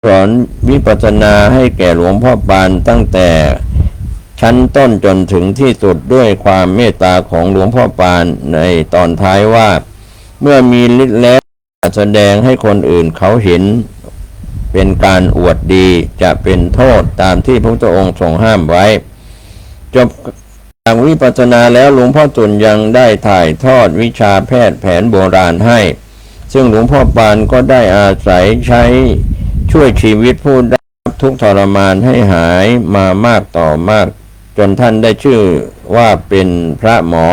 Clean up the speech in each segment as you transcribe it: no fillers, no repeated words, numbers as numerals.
สอนวิปัสสนาให้แก่หลวงพ่อปานตั้งแต่ชั้นต้นจนถึงที่สุดด้วยความเมตตาของหลวงพ่อปานในตอนท้ายว่าเมื่อมีฤทธิ์แล้วแสดงให้คนอื่นเขาเห็นเป็นการอวดดีจะเป็นโทษตามที่พระพุทธองค์ทรงห้ามไว้จบจากวิปัสสนาแล้วหลวงพ่อตุลยังได้ถ่ายทอดวิชาแพทย์แผนโบราณให้ซึ่งหลวงพ่อปานก็ได้อาศัยใช้ช่วยชีวิตผู้ได้รับทุกข์ทรมานให้หายมามากต่อมากจนท่านได้ชื่อว่าเป็นพระหมอ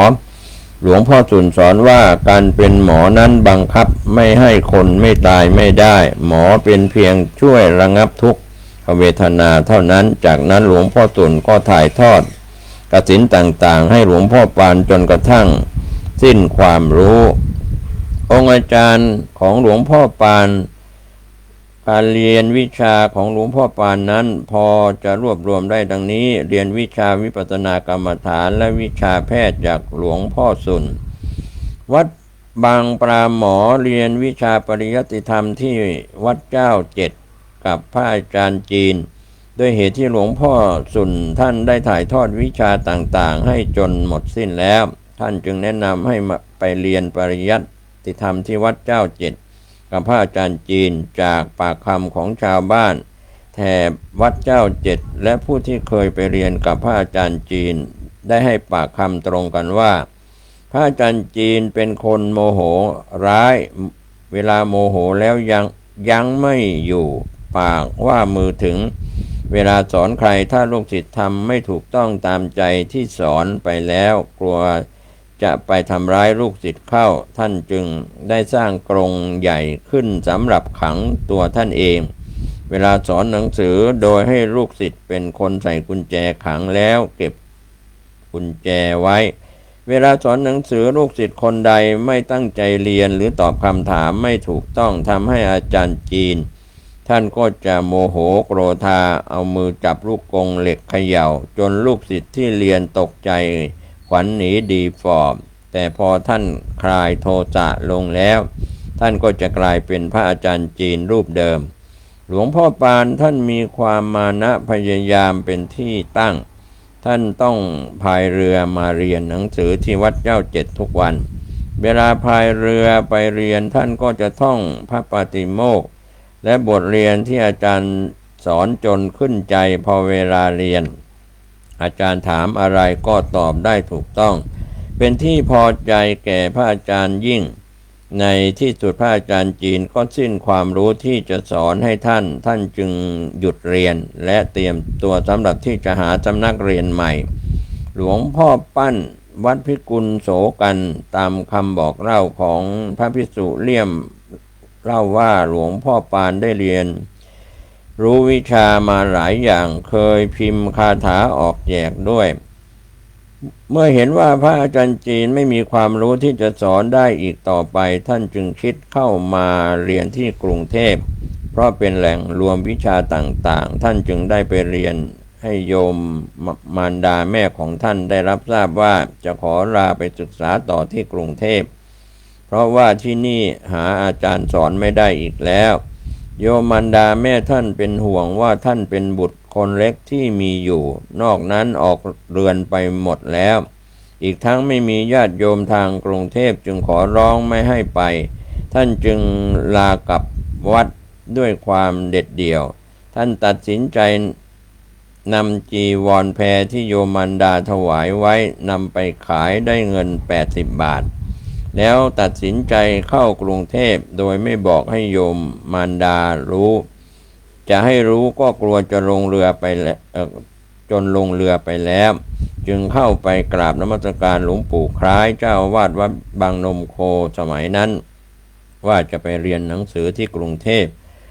หลวงพ่อตุลสอนว่าการเป็นหมอนั้นบังคับไม่ให้คนไม่ตายไม่ได้หมอเป็นเพียงช่วยระงับทุกขเวทนาเท่านั้นจากนั้นหลวงพ่อตุลก็ถ่ายทอดกสิณต่างๆให้หลวงพ่อปานจนกระทั่งสิ้นความรู้องค์อาจารย์ของหลวงพ่อปานการเรียนวิชาของหลวงพ่อปานนั้นพอจะรวบรวมได้ดังนี้เรียนวิชาวิปัสสนากรรมฐานและวิชาแพทย์จากหลวงพ่อสุนวัดบางปราหมอเรียนวิชาปริยัติธรรมที่วัดเจ้าเจ็ดกับพระอาจารย์จีนด้วยเหตุที่หลวงพ่อสุนท่านได้ถ่ายทอดวิชาต่างๆให้จนหมดสิ้นแล้วท่านจึงแนะนำให้ไปเรียนปริยัติธรรมที่วัดเจ้าเจ็ดกับพระอาจารย์จีนจากปากคำของชาวบ้านแถบวัดเจ้าเจ็ดและผู้ที่เคยไปเรียนกับพระอาจารย์จีนได้ให้ปากคำตรงกันว่าพระอาจารย์จีนเป็นคนโมโหร้ายเวลาโมโหแล้วยังไม่อยู่ปากว่ามือถึงเวลาสอนใครถ้าลูกศิษย์ทำไม่ถูกต้องตามใจที่สอนไปแล้วกลัวจะไปทำร้ายลูกศิษย์เข้าท่านจึงได้สร้างกรงใหญ่ขึ้นสำหรับขังตัวท่านเองเวลาสอนหนังสือโดยให้ลูกศิษย์เป็นคนใส่กุญแจขังแล้วเก็บกุญแจไว้เวลาสอนหนังสือลูกศิษย์คนใดไม่ตั้งใจเรียนหรือตอบคำถามไม่ถูกต้องทำให้อาจารย์จีนท่านก็จะโมโหโกรธาเอามือจับลูกกรงเหล็กเขย่าจนลูกศิษย์ที่เรียนตกใจขวัญหนีดีฟอร์มแต่พอท่านคลายโทสะลงแล้วท่านก็จะกลายเป็นพระอาจารย์จีนรูปเดิมหลวงพ่อปานท่านมีความมานะพยายามเป็นที่ตั้งท่านต้องพายเรือมาเรียนหนังสือที่วัดเจ้าเจ็ดทุกวันเวลาพายเรือไปเรียนท่านก็จะท่องพระปาติโมกข์และบทเรียนที่อาจารย์สอนจนขึ้นใจพอเวลาเรียนอาจารย์ถามอะไรก็ตอบได้ถูกต้องเป็นที่พอใจแก่พระอาจารย์ยิ่งในที่สุดพระอาจารย์จีนก็สิ้นความรู้ที่จะสอนให้ท่านจึงหยุดเรียนและเตรียมตัวสำหรับที่จะหาสำนักเรียนใหม่หลวงพ่อปั้นวัดพิกุลโสกันตามคำบอกเล่าของพระภิกษุเลี่ยมเล่าว่าหลวงพ่อปานได้เรียนรู้วิชามาหลายอย่างเคยพิมพ์คาถาออกแจกด้วยเมื่อเห็นว่าพระอาจารย์จีนไม่มีความรู้ที่จะสอนได้อีกต่อไปท่านจึงคิดเข้ามาเรียนที่กรุงเทพเพราะเป็นแหล่งรวมวิชาต่างๆท่านจึงได้ไปเรียนให้โยมมารดาแม่ของท่านได้รับทราบว่าจะขอลาไปศึกษาต่อที่กรุงเทพเพราะว่าที่นี่หาอาจารย์สอนไม่ได้อีกแล้วโยมมารดาแม่ท่านเป็นห่วงว่าท่านเป็นบุตรคนเล็กที่มีอยู่นอกนั้นออกเรือนไปหมดแล้วอีกทั้งไม่มีญาติโยมทางกรุงเทพจึงขอร้องไม่ให้ไปท่านจึงลากลับวัดด้วยความเด็ดเดี่ยวท่านตัดสินใจนำจีวรแพรที่โยมมารดาถวายไว้นำไปขายได้เงิน80 บาทแล้วตัดสินใจเข้ากรุงเทพโดยไม่บอกให้โยมมารดารู้จะให้รู้ก็กลัวจะลงเรือไปจนลงเรือไปแล้วจึงเข้าไปกราบนมัสการหลวงปู่คล้ายเจ้าอาวาสวัดบางนมโคสมัยนั้นว่าจะไปเรียนหนังสือที่กรุงเทพ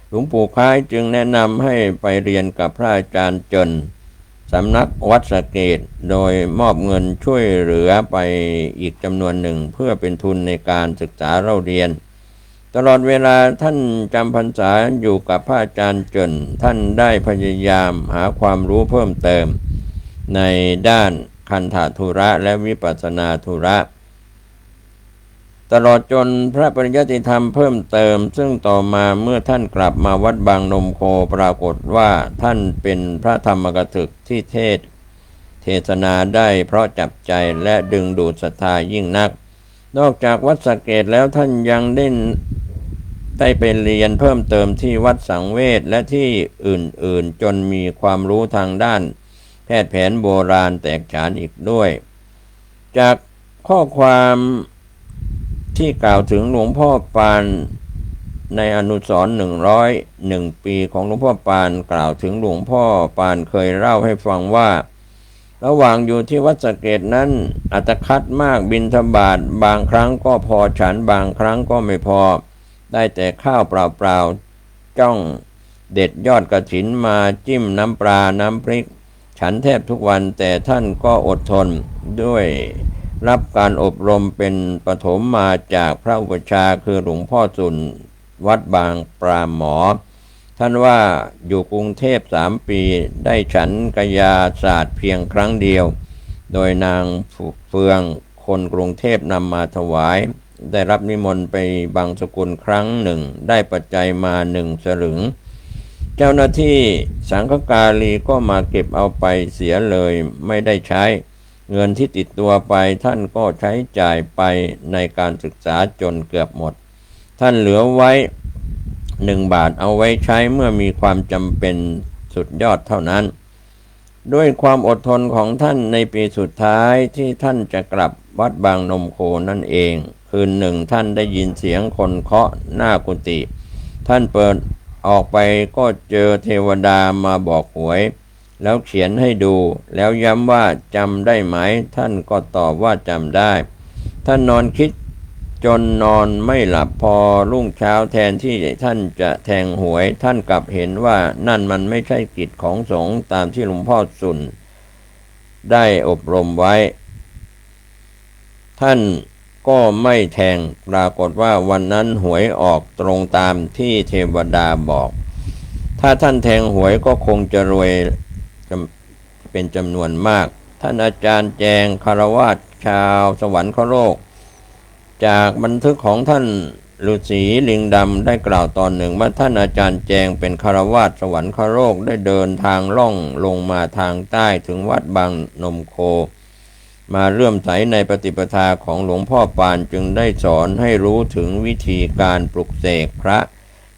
หลวงปู่คล้ายจึงแนะนำให้ไปเรียนกับพระอาจารย์เจินสำนักวัดสะเกษโดยมอบเงินช่วยเหลือไปอีกจำนวนหนึ่งเพื่อเป็นทุนในการศึกษาเล่าเรียนตลอดเวลาท่านจำพรรษาอยู่กับพระอาจารย์เจินท่านได้พยายามหาความรู้เพิ่มเติมในด้านคันธธุระและวิปัสสนาธุระ ตลอดจนพระปริยัติธรรมเพิ่มเติมซึ่งต่อมาเมื่อท่านกลับมาวัดบางนมโคปรากฏว่าท่านเป็นพระธรรมกถึกที่เทศนาได้เพราะจับใจและดึงดูดศรัทธายิ่งนักนอกจากวัดสะเกษแล้วท่านยังได้ไปเรียนเพิ่มเติมที่วัดสังเวชและที่อื่นๆจนมีความรู้ทางด้านแพทย์แผนโบราณแตกฉานอีกด้วย จากข้อความที่กล่าวถึงหลวงพ่อปานในอนุสรณ์101 ปีของหลวงพ่อปานกล่าวถึงหลวงพ่อปานเคยเล่าให้ฟังว่าระหว่างอยู่ที่วัดสะเกษนั้นอัตคัดมากบิณฑบาตบางครั้งก็พอฉันบางครั้งก็ไม่พอได้แต่ข้าวเปล่าๆจ้องเด็ดยอดกฐินมาจิ้มน้ำปลาน้ำพริกฉันแทบทุกวันแต่ท่านก็อดทนด้วยรับการอบรมเป็นปฐมมาจากพระอุปัชฌาย์คือหลวงพ่อสุนวัดบางปราหมอท่านว่าอยู่กรุงเทพ3 ปีได้ฉันกยาศาสตร์เพียงครั้งเดียวโดยนางเฟืองคนกรุงเทพนำมาถวายได้รับนิมนต์ไปบางสกุลครั้งหนึ่งได้ปัจจัยมา1 สลึงเจ้าหน้าที่สังฆกาลีก็มาเก็บเอาไปเสียเลยไม่ได้ใช้เงินที่ติดตัวไปท่านก็ใช้จ่ายไปในการศึกษาจนเกือบหมดท่านเหลือไว้1 บาทเอาไว้ใช้เมื่อมีความจำเป็นสุดยอดเท่านั้นด้วยความอดทนของท่านในปีสุดท้ายที่ท่านจะกลับวัดบางนมโคนั่นเองคืนหนึ่งท่านได้ยินเสียงคนเคาะหน้ากุฏิท่านเปิดออกไปก็เจอเทวดามาบอกหวยแล้วเขียนให้ดูแล้วย้ำว่าจำได้ไหมท่านก็ตอบว่าจำได้ท่านนอนคิดจนนอนไม่หลับพอรุ่งเช้าแทนที่ท่านจะแทงหวยท่านกลับเห็นว่านั่นมันไม่ใช่กิจของสงฆ์ตามที่หลวงพ่อสุนได้อบรมไว้ท่านก็ไม่แทงปรากฏว่าวันนั้นหวยออกตรงตามที่เทวดาบอกถ้าท่านแทงหวยก็คงจะรวยเป็นจำนวนมากท่านอาจารย์แจงคฤหัสถ์ชาวสวรรคโลกจากบันทึกของท่านฤาษีลิงดำได้กล่าวตอนหนึ่งว่าท่านอาจารย์แจงเป็นคฤหัสถ์สวรรคโลกได้เดินทางล่องลงมาทางใต้ถึงวัดบางนมโคมาเลื่อมใสในปฏิปทาของหลวงพ่อปานจึงได้สอนให้รู้ถึงวิธีการปลุกเสกพระ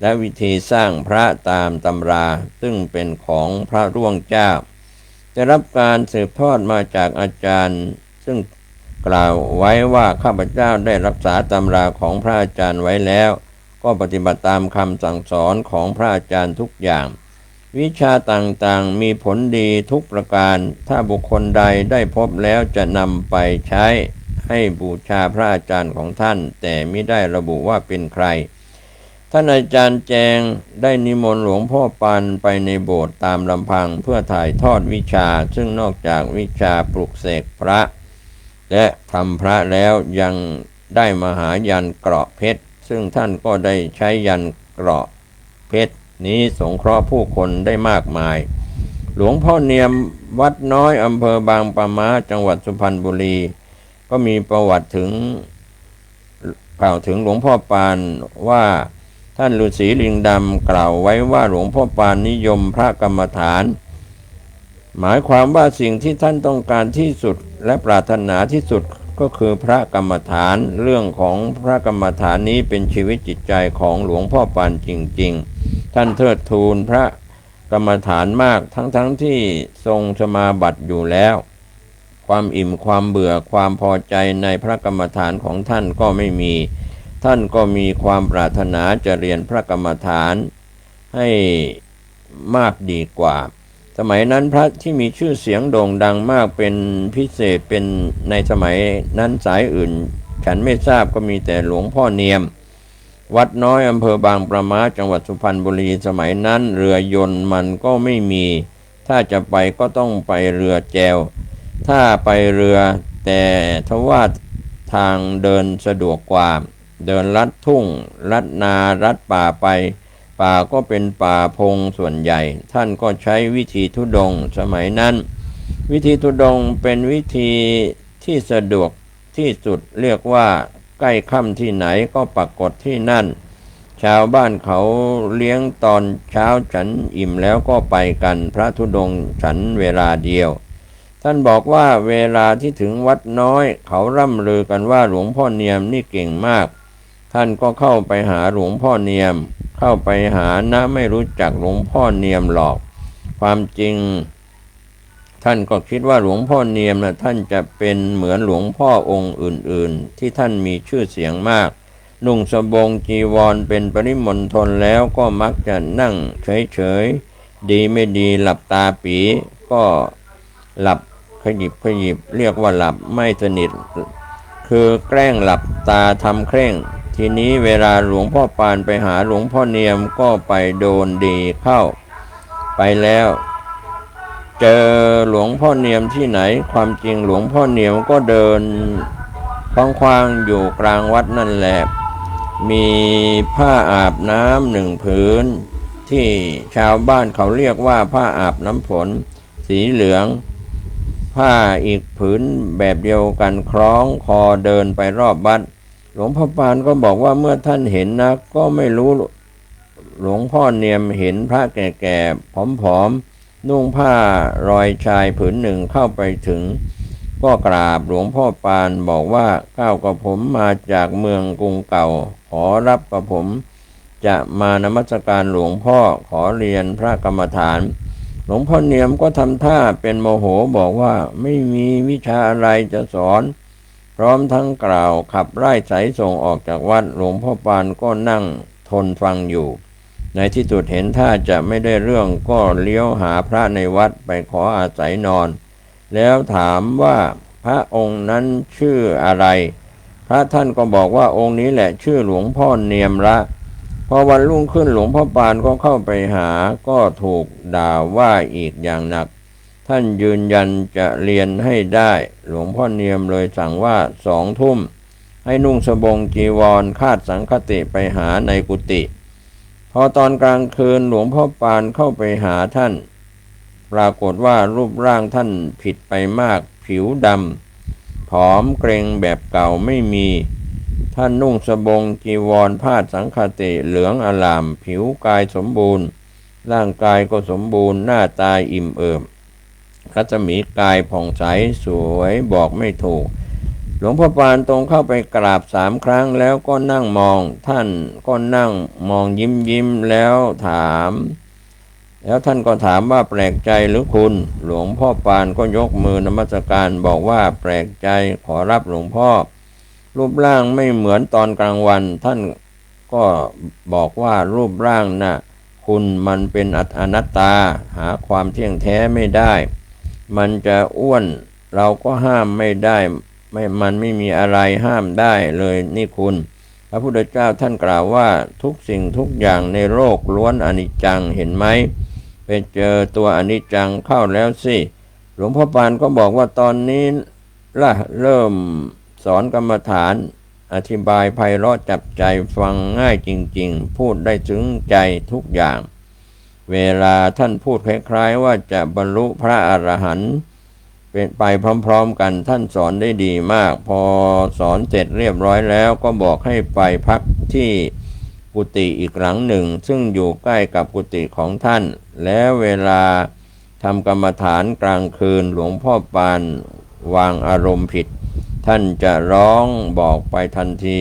และวิธีสร้างพระตามตำราซึ่งเป็นของพระร่วงเจ้าได้รับการสืบทอดมาจากอาจารย์ซึ่งกล่าวไว้ว่าข้าพเจ้าได้รักษาตำราของพระอาจารย์ไว้แล้วก็ปฏิบัติตามคำสั่งสอนของพระอาจารย์ทุกอย่างวิชาต่างๆมีผลดีทุกประการถ้าบุคคลใดได้พบแล้วจะนำไปใช้ให้บูชาพระอาจารย์ของท่านแต่ไม่ได้ระบุว่าเป็นใครท่านอาจารย์แจงได้นิมนต์หลวงพ่อปานไปในโบสถ์ตามลำพังเพื่อถ่ายทอดวิชาซึ่งนอกจากวิชาปลุกเสกพระและทำพระแล้วยังได้มหายันเกราะเพชรซึ่งท่านก็ได้ใช้ยันเกราะเพชรนี้สงเคราะห์ผู้คนได้มากมายหลวงพ่อเนียมวัดน้อยอำเภอบางปะมาจังหวัดสุพรรณบุรีก็มีประวัติกล่าวถึงหลวงพ่อปานว่าท่านฤาษีลิงดำกล่าวไว้ว่าหลวงพ่อปานนิยมพระกรรมฐานหมายความว่าสิ่งที่ท่านต้องการที่สุดและปรารถนาที่สุดก็คือพระกรรมฐานเรื่องของพระกรรมฐานนี้เป็นชีวิตจิตใจของหลวงพ่อปานจริงๆท่านเทิดทูนพระกรรมฐานมากทั้งที่ทรงสมาบัติอยู่แล้วความอิ่มความเบื่อความพอใจในพระกรรมฐานของท่านก็ไม่มีท่านก็มีความปรารถนาจะเรียนพระกรรมฐานให้มากดีกว่าสมัยนั้นพระที่มีชื่อเสียงโด่งดังมากเป็นพิเศษเป็นในสมัยนั้นสายอื่นฉันไม่ทราบก็มีแต่หลวงพ่อเนียมวัดน้อยอำเภอบางปะมาจังหวัดสุพรรณบุรีสมัยนั้นเรือยนต์มันก็ไม่มีถ้าจะไปก็ต้องไปเรือแจวถ้าไปเรือแต่ทว่าทางเดินสะดวกกว่าเดินลัดทุ่งลัดนาลัดป่าไปป่าก็เป็นป่าพงส่วนใหญ่ท่านก็ใช้วิธีธุดงค์สมัยนั้นวิธีธุดงค์เป็นวิธีที่สะดวกที่สุดเรียกว่า ใกล้ค่ำที่ไหนก็ปรากฏที่นั่นชาวบ้านเขาเลี้ยงตอนเช้าฉันอิ่มแล้วก็ไปกันพระธุดงค์ฉันเวลาเดียวท่านบอกว่าเวลาที่ถึงวัดน้อยเขาร่ำลือกันว่าหลวงพ่อเนียมนี่เก่งมากท่านก็เข้าไปหาหลวงพ่อเนียมเข้าไปหานะไม่รู้จักหลวงพ่อเนียมหรอกความจริงท่านก็คิดว่าหลวงพ่อเนียมนะท่านจะเป็นเหมือนหลวงพ่อองค์อื่นๆที่ท่านมีชื่อเสียงมากนุ่งสบงจีวรเป็นปริมณฑลแล้วก็มักจะนั่งเฉยๆดีไม่ดีหลับตาปีก็หลับขยิบเรียกว่าหลับไม่สนิทคือแกล้งหลับตาทำเคร่งทีนี้เวลาหลวงพ่อปานไปหาหลวงพ่อเนียมก็ไปโดนดีเข้าไปแล้วเจอหลวงพ่อเนียมที่ไหนความจริงหลวงพ่อเนียมก็เดินคว้างๆอยู่กลางวัดนั่นแหละมีผ้าอาบน้ำ1 ผืนที่ชาวบ้านเขาเรียกว่าผ้าอาบน้ำฝนสีเหลืองผ้าอีกผืนแบบเดียวกันคล้องคอเดินไปรอบวัดหลวงพ่อปานก็บอกว่าเมื่อท่านเห็นนะก็ไม่รู้หลวงพ่อเนียมเห็นพระแก่ๆผอมๆนุ่งผ้ารอยชายผืนหนึ่งเข้าไปถึงก็กราบหลวงพ่อปานบอกว่าก้าวกับผมมาจากเมืองกรุงเก่าขอรับกับผมจะมานมัสการหลวงพ่อขอเรียนพระกรรมฐานหลวงพ่อเนียมก็ทำท่าเป็นโมโหบอกว่าไม่มีวิชาอะไรจะสอนพร้อมทั้งกล่าวขับไล่ไสส่งออกจากวัดหลวงพ่อปานก็นั่งทนฟังอยู่ในที่สุดเห็นท่าจะไม่ได้เรื่องก็เลี้ยวหาพระในวัดไปขออาศัยนอนแล้วถามว่าพระองค์นั้นชื่ออะไรพระท่านก็บอกว่าองค์นี้แหละชื่อหลวงพ่อเนียมละพอวันรุ่งขึ้นหลวงพ่อปานก็เข้าไปหาก็ถูกด่าว่าอีกอย่างหนักท่านยืนยันจะเรียนให้ได้หลวงพ่อเนียมเลยสั่งว่า2 ทุ่มให้นุ่งสบงจีวรคาดสังฆติไปหาในกุฏิพอตอนกลางคืนหลวงพ่อปานเข้าไปหาท่านปรากฏว่ารูปร่างท่านผิดไปมากผิวดำผอมเกร็งแบบเก่าไม่มีท่านนุ่งสบงจีวรผ้าสังฆติเหลืองอลามผิวกายสมบูรณ์ร่างกายก็สมบูรณ์หน้าตาอิ่มเอิบรัศมีกายผ่องใสสวยบอกไม่ถูกหลวงพ่อปานตรงเข้าไปกราบ3 ครั้งแล้วก็นั่งมองท่านก็นั่งมองยิ้มแล้วท่านก็ถามว่าแปลกใจหรือคุณหลวงพ่อปานก็ยกมือนมัสการบอกว่าแปลกใจขอรับหลวงพ่อรูปร่างไม่เหมือนตอนกลางวันท่านก็บอกว่ารูปร่างน่ะคุณมันเป็นอนัตตาหาความเที่ยงแท้ไม่ได้มันจะอ้วนเราก็ห้ามไม่ได้มันไม่มีอะไรห้ามได้เลยนี่คุณพระพุทธเจ้าท่านกล่าวว่าทุกสิ่งทุกอย่างในโลกล้วนอนิจจังเห็นไหมไปเจอตัวอนิจจังเข้าแล้วสิหลวงพ่อปานก็บอกว่าตอนนี้เริ่มสอนกรรมฐานอธิบายไพเราะจับใจฟังง่ายจริงๆพูดได้ถึงใจทุกอย่างเวลาท่านพูดคล้ายๆว่าจะบรรลุพระอรหันต์เป็นไปพร้อมๆกันท่านสอนได้ดีมากพอสอนเสร็จเรียบร้อยแล้วก็บอกให้ไปพักที่กุฏิอีกหลังหนึ่งซึ่งอยู่ใกล้กับกุฏิของท่านแล้วเวลาทำกรรมฐานกลางคืนหลวงพ่อปานวางอารมณ์ผิดท่านจะร้องบอกไปทันที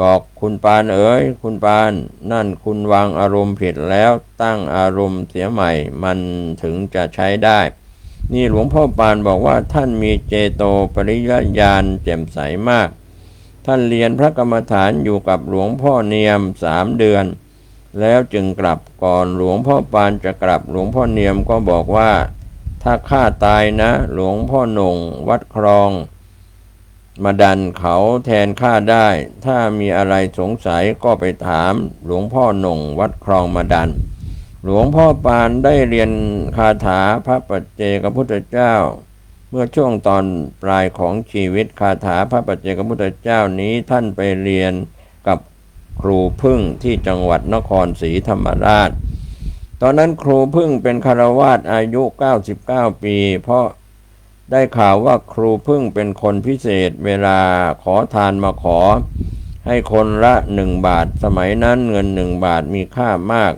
บอกคุณปานเอ๋ยคุณปานนั่นคุณวางอารมณ์ผิดแล้วตั้งอารมณ์เสียใหม่มันถึงจะใช้ได้นี่หลวงพ่อปานบอกว่าท่านมีเจโตปริยญาณแจ่มใสมากท่านเรียนพระกรรมฐานอยู่กับหลวงพ่อเนียม3 เดือนแล้วจึงกลับก่อนหลวงพ่อปานจะกลับหลวงพ่อเนียมก็บอกว่าถ้าข้าตายนะหลวงพ่อหน่งวัดคลองมาดันเขาแทนข้าได้ถ้ามีอะไรสงสัยก็ไปถามหลวงพ่อหน่งวัดคลองมาดันหลวงพ่อปานได้เรียนคาถาพระปัจเจกพุทธเจ้าเมื่อช่วงตอนปลายของชีวิตคาถาพระปัจเจกพุทธเจ้านี้ท่านไปเรียนกับครูพึ่งที่จังหวัดนครศรีธรรมราชตอนนั้นครูพึ่งเป็นฆราวาสอายุ99 ปีเพราะ ได้ข่าวว่าครูพึ่งเป็นคนพิเศษเวลาขอทานมาขอให้คนละ1 บาทสมัยนั้นเงิน1 บาทมีค่ามาก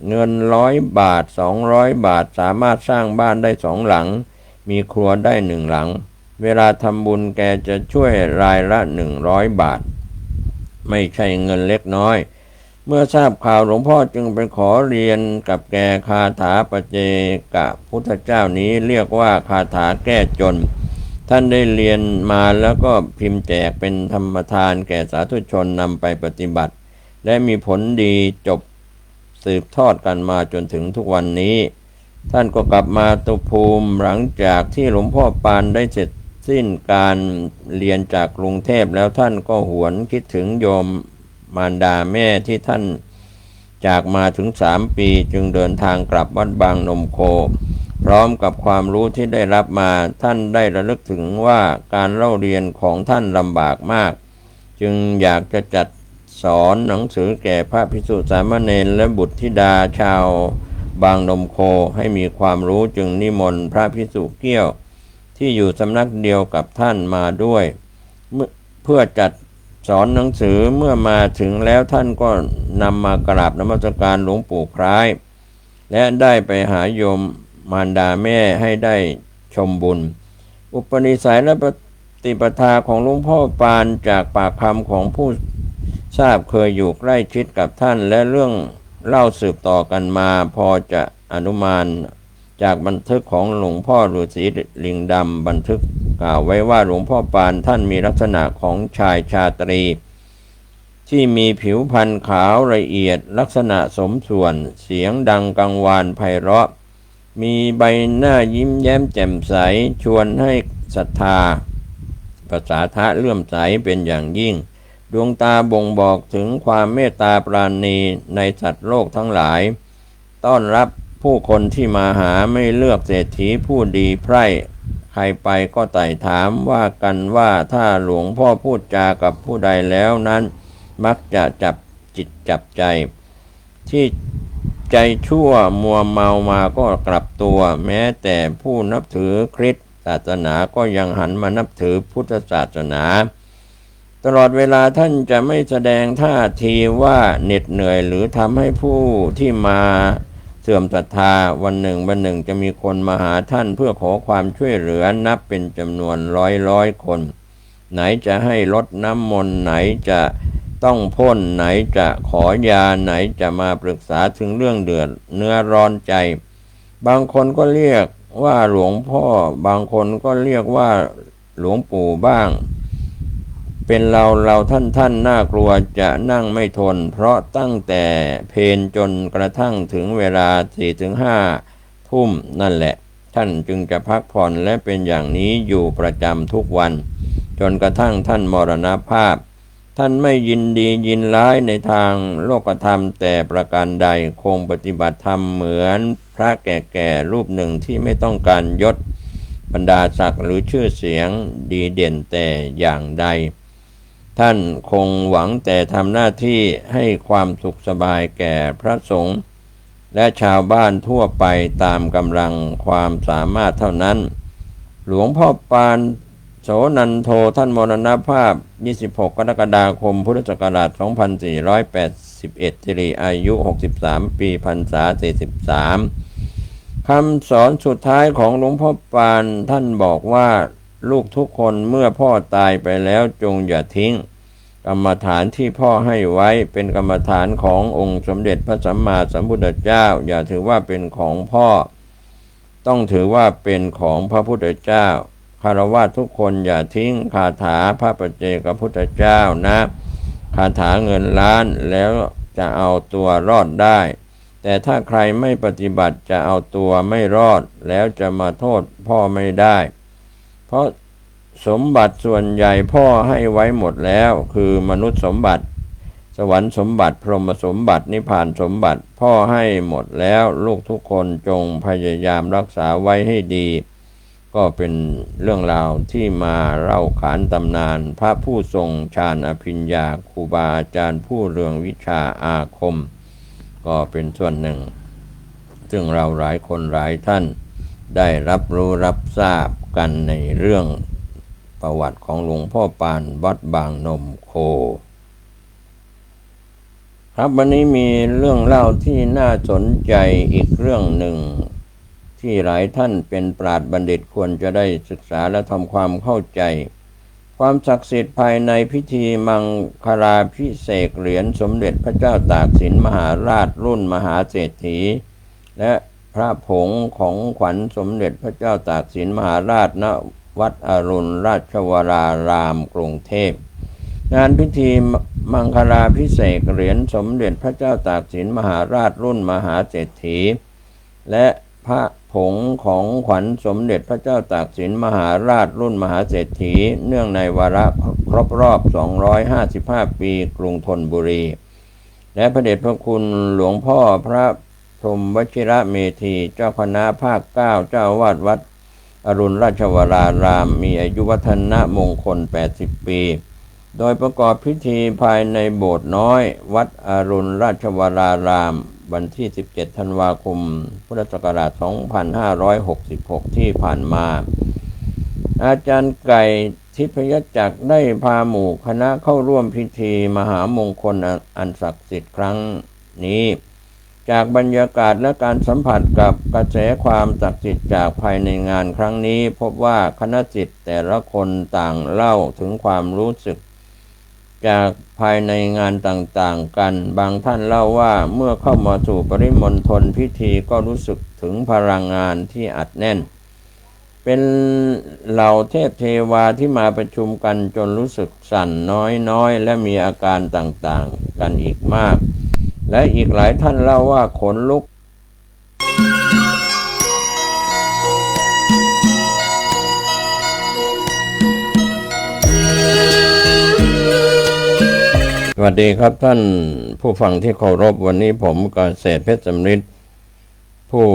เงิน100 บาท200 บาทสามารถสร้างบ้านได้2 หลังมีครัวได้1 หลังเวลาทำบุญแกจะช่วยรายละ100 บาทไม่ใช่เงินเล็กน้อยเมื่อทราบข่าวหลวงพ่อจึงไปขอเรียนกับแกคาถาปัจเจกพุทธเจ้านี้เรียกว่าคาถาแก้จนท่านได้เรียนมาแล้วก็พิมพ์แจกเป็นธรรมทานแก่สาธุชนนำไปปฏิบัติและมีผลดีจบสืบทอดกันมาจนถึงทุกวันนี้ท่านก็กลับมาตุภูมิหลังจากที่หลวงพ่อปานได้เสร็จสิ้นการเรียนจากกรุงเทพแล้วท่านก็หวนคิดถึงโยมมารดาแม่ที่ท่านจากมาถึง3 ปีจึงเดินทางกลับวัดบางนมโคพร้อมกับความรู้ที่ได้รับมาท่านได้ระลึกถึงว่าการเล่าเรียนของท่านลำบากมากจึงอยากจะจัดสอนหนังสือแก่พระภิกษุสามเณรและบุตรธิดาชาวบางนมโคให้มีความรู้จึงนิมนต์พระภิกษุเกี้ยวที่อยู่สำนักเดียวกับท่านมาด้วยเพื่อจัดสอนหนังสือเมื่อมาถึงแล้วท่านก็นำมากราบนมัสการหลวงปู่คล้ายและได้ไปหาโยมมารดาแม่ให้ได้ชมบุญอุปนิสัยและปฏิปทาของหลวงพ่อปานจากปากคำของผู้ทราบเคยอยู่ใกล้ชิดกับท่านและเรื่องเล่าสืบต่อกันมาพอจะอนุมานจากบันทึกของหลวงพ่อฤาษีลิงดำบันทึกกล่าวไว้ว่าหลวงพ่อปานท่านมีลักษณะของชายชาตรีที่มีผิวพรรณขาวละเอียดลักษณะสมส่วนเสียงดังกังวานไพเราะมีใบหน้ายิ้มแย้มแจ่มใสชวนให้ศรัทธาภาษาทะเลื่อมใสเป็นอย่างยิ่งดวงตาบ่งบอกถึงความเมตตาปราณีในสัตว์โลกทั้งหลายต้อนรับผู้คนที่มาหาไม่เลือกเศรษฐีผู้ดีไพร่ใครไปก็ไต่ถามว่ากันว่าถ้าหลวงพ่อพูดจากับผู้ใดแล้วนั้นมักจะจับจิตจับใจที่ใจชั่วมัวเมามาก็กลับตัวแม้แต่ผู้นับถือคริสต์ศาสนาก็ยังหันมานับถือพุทธศาสนาตลอดเวลาท่านจะไม่แสดงท่าทีว่าเหน็ดเหนื่อยหรือทำให้ผู้ที่มาเสื่อมศรัทธาวันหนึ่งจะมีคนมาหาท่านเพื่อขอความช่วยเหลือนับเป็นจำนวนร้อยคนไหนจะให้รดน้ำมนต์ไหนจะต้องพ่นไหนจะขอยาไหนจะมาปรึกษาถึงเรื่องเดือดเนื้อร้อนใจบางคนก็เรียกว่าหลวงพ่อบางคนก็เรียกว่าหลวงปู่บ้างเป็นเราท่านน่ากลัวจะนั่งไม่ทนเพราะตั้งแต่เพลจนกระทั่งถึงเวลา 4-5 ทุ่มนั่นแหละท่านจึงจะพักผ่อนและเป็นอย่างนี้อยู่ประจำทุกวันจนกระทั่งท่านมรณภาพท่านไม่ยินดียินร้ายในทางโลกธรรมแต่ประการใดคงปฏิบัติธรรมเหมือนพระแก่ๆรูปหนึ่งที่ไม่ต้องการยศบรรดาศักดิ์หรือชื่อเสียงดีเด่นแต่อย่างใดท่านคงหวังแต่ทำหน้าที่ให้ความสุขสบายแก่พระสงฆ์และชาวบ้านทั่วไปตามกำลังความสามารถเท่านั้นหลวงพ่อปานโสนันโทท่านมรณภาพ26 กรกฎาคมพุทธศักราช 2481สิริอายุ63 ปีพรรษา43คำสอนสุดท้ายของหลวงพ่อปานท่านบอกว่าลูกทุกคนเมื่อพ่อตายไปแล้วจงอย่าทิ้งกรรมฐานที่พ่อให้ไว้เป็นกรรมฐานขององค์สมเด็จพระสัมมาสัมพุทธเจ้าอย่าถือว่าเป็นของพ่อต้องถือว่าเป็นของพระพุทธเจ้าคฤหัสถ์ทุกคนอย่าทิ้งคาถาพระปัจเจกพุทธเจ้านะคาถาเงินล้านแล้วจะเอาตัวรอดได้แต่ถ้าใครไม่ปฏิบัติจะเอาตัวไม่รอดแล้วจะมาโทษพ่อไม่ได้เพราะสมบัติส่วนใหญ่พ่อให้ไว้หมดแล้วคือมนุษย์สมบัติสวรรค์สมบัติพรหมสมบัตินิพพานสมบัติพ่อให้หมดแล้วลูกทุกคนจงพยายามรักษาไว้ให้ดีก็เป็นเรื่องราวที่มาเล่าขานตำนานพระผู้ทรงฌานอภิญญาครูบาอาจารย์ผู้เรืองวิชาอาคมก็เป็นส่วนหนึ่งซึ่งเราหลายคนหลายท่าน ได้รับรู้รับทราบกันในเรื่องประวัติของหลวงพ่อปานวัดบางนมโคครับวันนี้มีเรื่องเล่าที่น่าสนใจอีกเรื่องหนึ่งที่หลายท่านเป็นปราชญ์บัณฑิตควรจะได้ศึกษาและทำความเข้าใจความศักดิ์สิทธิ์ภายในพิธีมังคลาภิเษกเหรียญสมเด็จพระเจ้าตากสินมหาราชรุ่นมหาเศรษฐีและพระผงของขวัญสมเด็จพระเจ้าตากสินมหาราชณวัดอรุณราชวรารามกรุงเทพงานพิธีมังคลาภิเษกเหรียญสมเด็จพระเจ้าตากสินมหาราชรุ่นมหาเศรษฐีและพระผงของขวัญสมเด็จพระเจ้าตากสินมหาราชรุ่นมหาเศรษฐีเนื่องในวาระครบรอบ255 ปีกรุงธนบุรีและพระเดชพระคุณหลวงพ่อพระพรหมวชิระเมธีเจ้าคณะภาค 9เจ้าอาวาสวัดอรุณราชวรารามมีอายุวัฒนะมงคล80 ปีโดยประกอบพิธีภายในโบสถ์น้อยวัดอรุณราชวรารามวันที่17 ธันวาคม พุทธศักราช 2566 ที่ผ่านมาอาจารย์ไก่ทิพยจักรได้พาหมู่คณะเข้าร่วมพิธีมหามงคลอันศักดิ์สิทธิ์ครั้งนี้จากบรรยากาศและการสัมผัสกับกระแสความศักดิ์สิทธิ์จากภายในงานครั้งนี้พบว่าคณะศิษย์แต่ละคนต่างเล่าถึงความรู้สึกจากภายในงานต่างๆกันบางท่านเล่าว่าเมื่อเข้ามาสู่ปริมณฑลพิธีก็รู้สึกถึงพลังงานที่อัดแน่นเป็นเหล่าเทพเทวาที่มาประชุมกันจนรู้สึกสั่นน้อยๆและมีอาการต่างๆกันอีกมากและอีกหลายท่านเล่าว่าขนลุกสวัสดีครับท่านผู้ฟังที่เคารพวันนี้ผมเกษตรเพชรสำริดผู้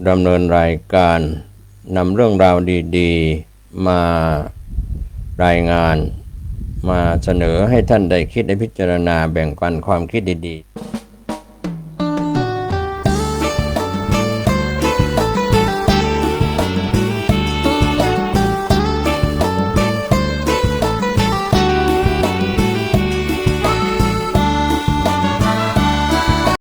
ดำเนินรายการนำเรื่องราวดีๆมารายงานมาเสนอให้ท่านได้คิดได้พิจารณาแบ่งปันความคิดดีๆ